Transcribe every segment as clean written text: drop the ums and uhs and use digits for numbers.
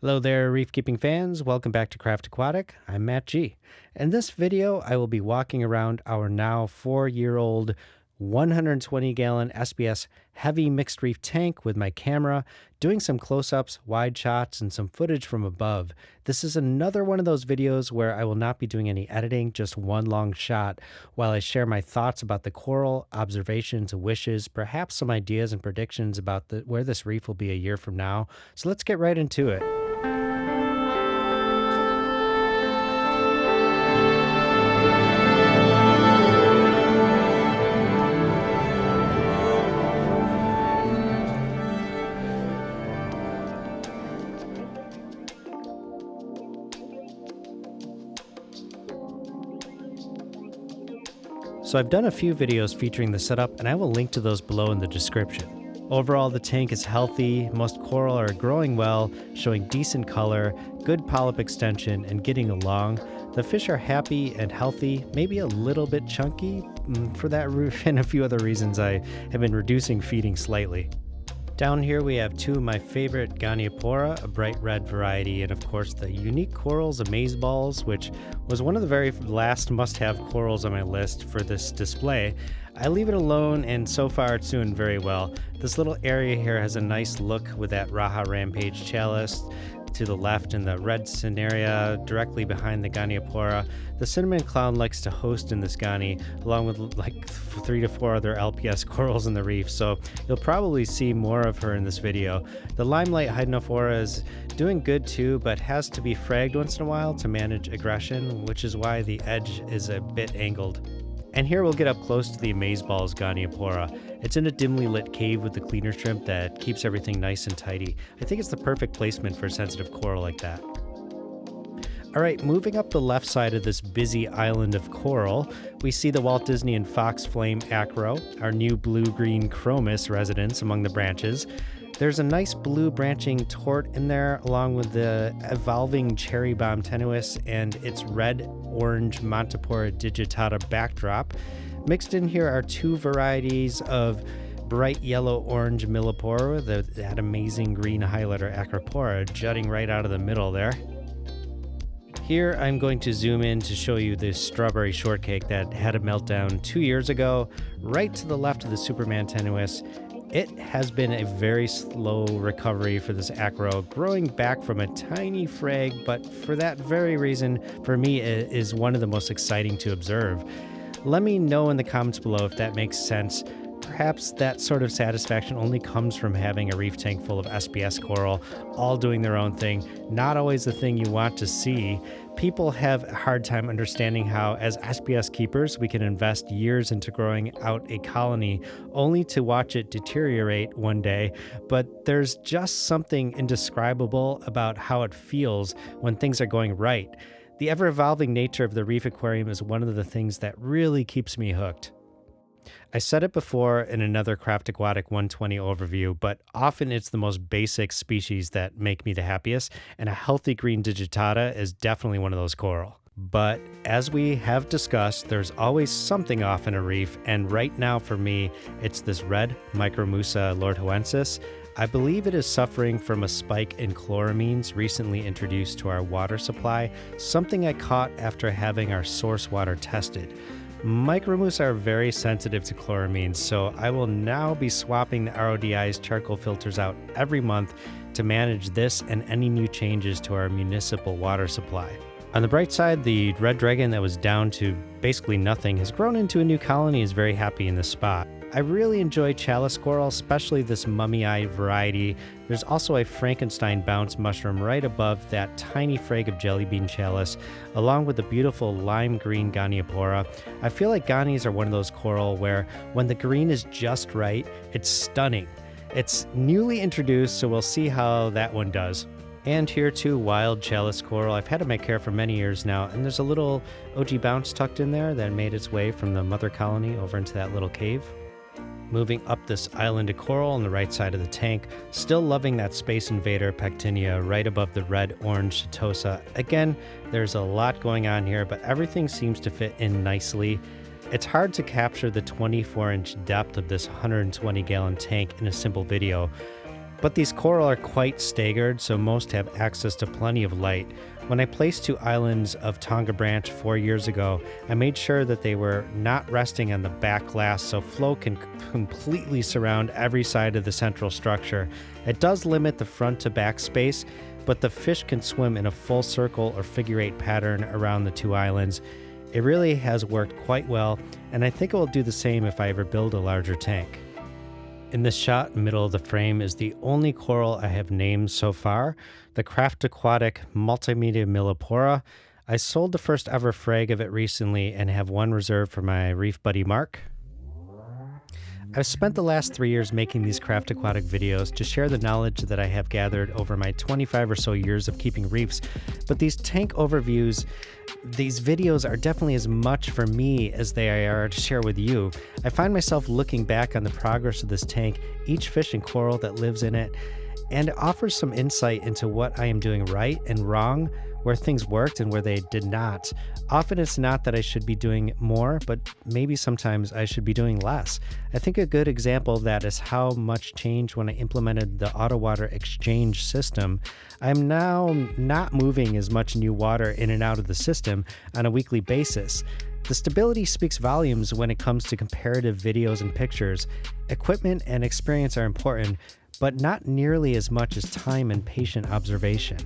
Hello there, Reef Keeping fans. Welcome back to Craft Aquatic. I'm Matt G. In this video, I will be walking around our now 4-year-old 120-gallon SBS heavy mixed reef tank with my camera, doing some close-ups, wide shots, and some footage from above. This is another one of those videos where I will not be doing any editing, just one long shot, while I share my thoughts about the coral, observations, wishes, perhaps some ideas and predictions about where this reef will be a year from now. So let's get right into it. So I've done a few videos featuring the setup, and I will link to those below in the description. Overall, the tank is healthy, most coral are growing well, showing decent color, good polyp extension, and getting along. The fish are happy and healthy, maybe a little bit chunky. For that and a few other reasons, I have been reducing feeding slightly. Down here we have two of my favorite Goniopora, a bright red variety, and of course the unique corals amazeballs, which was one of the very last must-have corals on my list for this display. I leave it alone, and so far it's doing very well. This little area here has a nice look with that Raha Rampage chalice to the left and the red Cinerea directly behind the Goniopora. The cinnamon clown likes to host in this Goni, along with like 3 to 4 other LPS corals in the reef, so you'll probably see more of her in this video. The limelight Hydnophora is doing good too, but has to be fragged once in a while to manage aggression, which is why the edge is a bit angled. And here we'll get up close to the Amazeballs Goniopora. It's in a dimly lit cave with the cleaner shrimp that keeps everything nice and tidy. I think it's the perfect placement for a sensitive coral like that. Alright, moving up the left side of this busy island of coral, we see the Walt Disney and Fox Flame Acro, our new blue-green chromis residence among the branches. There's a nice blue branching tort in there, along with the evolving cherry bomb tenuis and its red-orange Montipora digitata backdrop. Mixed in here are two varieties of bright yellow-orange millipora, that amazing green highlighter acropora jutting right out of the middle there. Here I'm going to zoom in to show you this strawberry shortcake that had a meltdown 2 years ago, right to the left of the Superman tenuis. It has been a very slow recovery for this acro, growing back from a tiny frag, but for that very reason, for me, it is one of the most exciting to observe. Let me know in the comments below if that makes sense. Perhaps that sort of satisfaction only comes from having a reef tank full of SBS coral, all doing their own thing, not always the thing you want to see. People have a hard time understanding how, as SBS keepers, we can invest years into growing out a colony only to watch it deteriorate one day, but there's just something indescribable about how it feels when things are going right. The ever-evolving nature of the Reef Aquarium is one of the things that really keeps me hooked. I said it before in another Craft Aquatic 120 overview, but often it's the most basic species that make me the happiest, and a healthy green digitata is definitely one of those coral. But as we have discussed, there's always something off in a reef, and right now for me, it's this red Micromusa lordhoensis. I believe it is suffering from a spike in chloramines recently introduced to our water supply, something I caught after having our source water tested. Micromusa are very sensitive to chloramines, so I will now be swapping the RODI's charcoal filters out every month to manage this and any new changes to our municipal water supply. On the bright side, the red dragon that was down to basically nothing has grown into a new colony and is very happy in this spot. I really enjoy chalice coral, especially this mummy eye variety. There's also a Frankenstein bounce mushroom right above that tiny frag of jellybean chalice, along with the beautiful lime green Goniopora. I feel like Gonis are one of those coral where when the green is just right, it's stunning. It's newly introduced, so we'll see how that one does. And here too, wild chalice coral. I've had it in my care for many years now, and there's a little OG bounce tucked in there that made its way from the mother colony over into that little cave. Moving up this island of coral on the right side of the tank, still loving that Space Invader Pectinia right above the red-orange Setosa. Again, there's a lot going on here, but everything seems to fit in nicely. It's hard to capture the 24-inch depth of this 120-gallon tank in a simple video. But these coral are quite staggered, so most have access to plenty of light. When I placed 2 islands of Tonga branch 4 years ago, I made sure that they were not resting on the back glass so flow can completely surround every side of the central structure. It does limit the front to back space, but the fish can swim in a full circle or figure 8 pattern around the 2 islands. It really has worked quite well, and I think it will do the same if I ever build a larger tank. In this shot, middle of the frame, is the only coral I have named so far, the Aquatic Multimedia Millipora. I sold the first ever frag of it recently and have one reserved for my reef buddy Mark. I've spent the last 3 years making these Aquatic videos to share the knowledge that I have gathered over my 25 or so years of keeping reefs, but these tank overviews, these videos are definitely as much for me as they are to share with you. I find myself looking back on the progress of this tank, each fish and coral that lives in it, and it offers some insight into what I am doing right and wrong, where things worked and where they did not. Often it's not that I should be doing more, but maybe sometimes I should be doing less. I think a good example of that is how much changed when I implemented the auto water exchange system. I'm now not moving as much new water in and out of the system on a weekly basis. The stability speaks volumes when it comes to comparative videos and pictures. Equipment and experience are important, but not nearly as much as time and patient observation.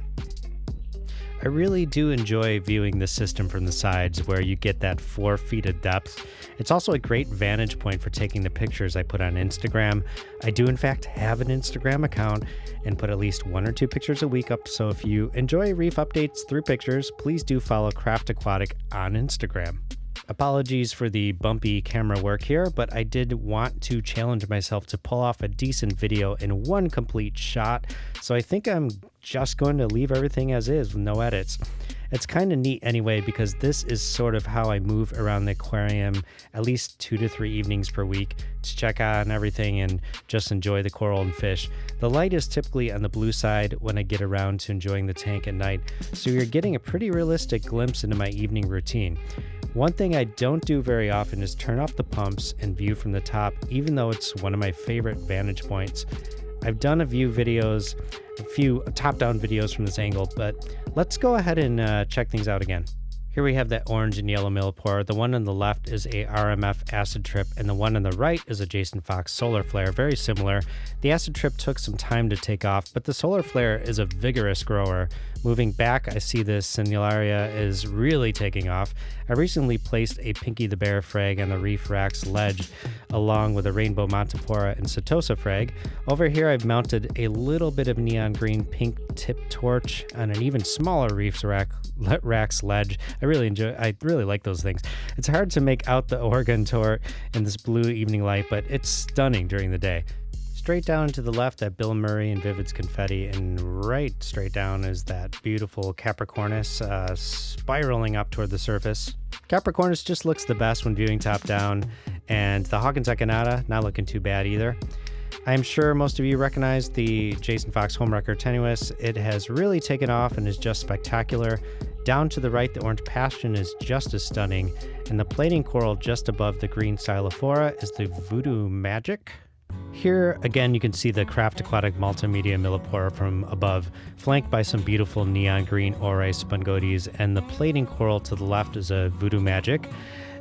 I really do enjoy viewing the system from the sides where you get that 4 feet of depth. It's also a great vantage point for taking the pictures I put on Instagram. I do in fact have an Instagram account and put at least 1 or 2 pictures a week up, so if you enjoy reef updates through pictures, please do follow Craft Aquatic on Instagram. Apologies for the bumpy camera work here, but I did want to challenge myself to pull off a decent video in one complete shot, so I think I'm just going to leave everything as is with no edits. It's kind of neat anyway, because this is sort of how I move around the aquarium at least 2 to 3 evenings per week to check on everything and just enjoy the coral and fish. The light is typically on the blue side when I get around to enjoying the tank at night, so you're getting a pretty realistic glimpse into my evening routine. One thing I don't do very often is turn off the pumps and view from the top, even though it's one of my favorite vantage points. I've done a few top-down videos from this angle, but let's go ahead and check things out again. Here we have that orange and yellow millipore. The one on the left is a RMF acid trip, and the one on the right is a Jason Fox solar flare, very similar. The acid trip took some time to take off, but the solar flare is a vigorous grower. Moving back, I see this Cineraria is really taking off. I recently placed a Pinky the Bear frag on the Reef Rax ledge, along with a Rainbow Montipora and Setosa frag. Over here, I've mounted a little bit of neon green pink tip torch on an even smaller Reef Rax ledge. I really like those things. It's hard to make out the Oregon tort in this blue evening light, but it's stunning during the day. Straight down to the left, that Bill Murray and Vivid's confetti, and right straight down is that beautiful Capricornus spiraling up toward the surface. Capricornus just looks the best when viewing top down, and the Hawkins Echinata not looking too bad either. I'm sure most of you recognize the Jason Fox Homewrecker Tenuous. It has really taken off and is just spectacular. Down to the right, the orange passion is just as stunning, and the plating coral just above the green Stylophora is the Voodoo Magic. Here, again, you can see the Craft Aquatic Multimedia Millipora from above, flanked by some beautiful neon green Ori Spongotes, and the plating coral to the left is a Voodoo Magic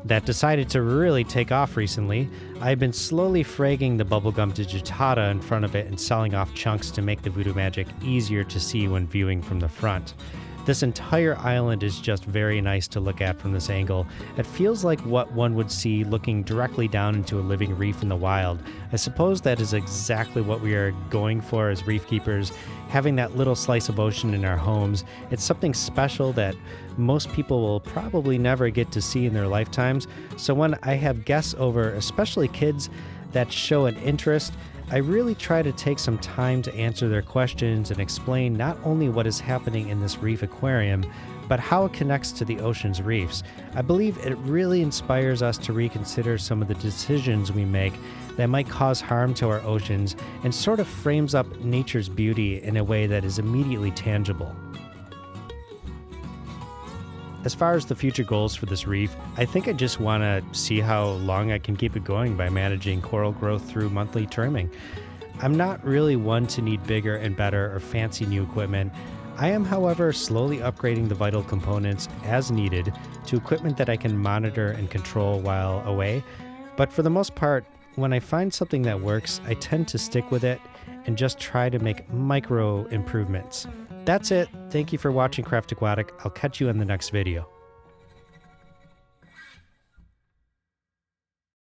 that decided to really take off recently. I've been slowly fragging the bubblegum digitata in front of it and selling off chunks to make the Voodoo Magic easier to see when viewing from the front. This entire island is just very nice to look at from this angle. It feels like what one would see looking directly down into a living reef in the wild. I suppose that is exactly what we are going for as reef keepers, having that little slice of ocean in our homes. It's something special that most people will probably never get to see in their lifetimes. So when I have guests over, especially kids that show an interest, I really try to take some time to answer their questions and explain not only what is happening in this reef aquarium, but how it connects to the ocean's reefs. I believe it really inspires us to reconsider some of the decisions we make that might cause harm to our oceans, and sort of frames up nature's beauty in a way that is immediately tangible. As far as the future goals for this reef, I think I just want to see how long I can keep it going by managing coral growth through monthly trimming. I'm not really one to need bigger and better or fancy new equipment. I am, however, slowly upgrading the vital components as needed to equipment that I can monitor and control while away. But for the most part, when I find something that works, I tend to stick with it and just try to make micro improvements. That's it. Thank you for watching Craft Aquatic. I'll catch you in the next video.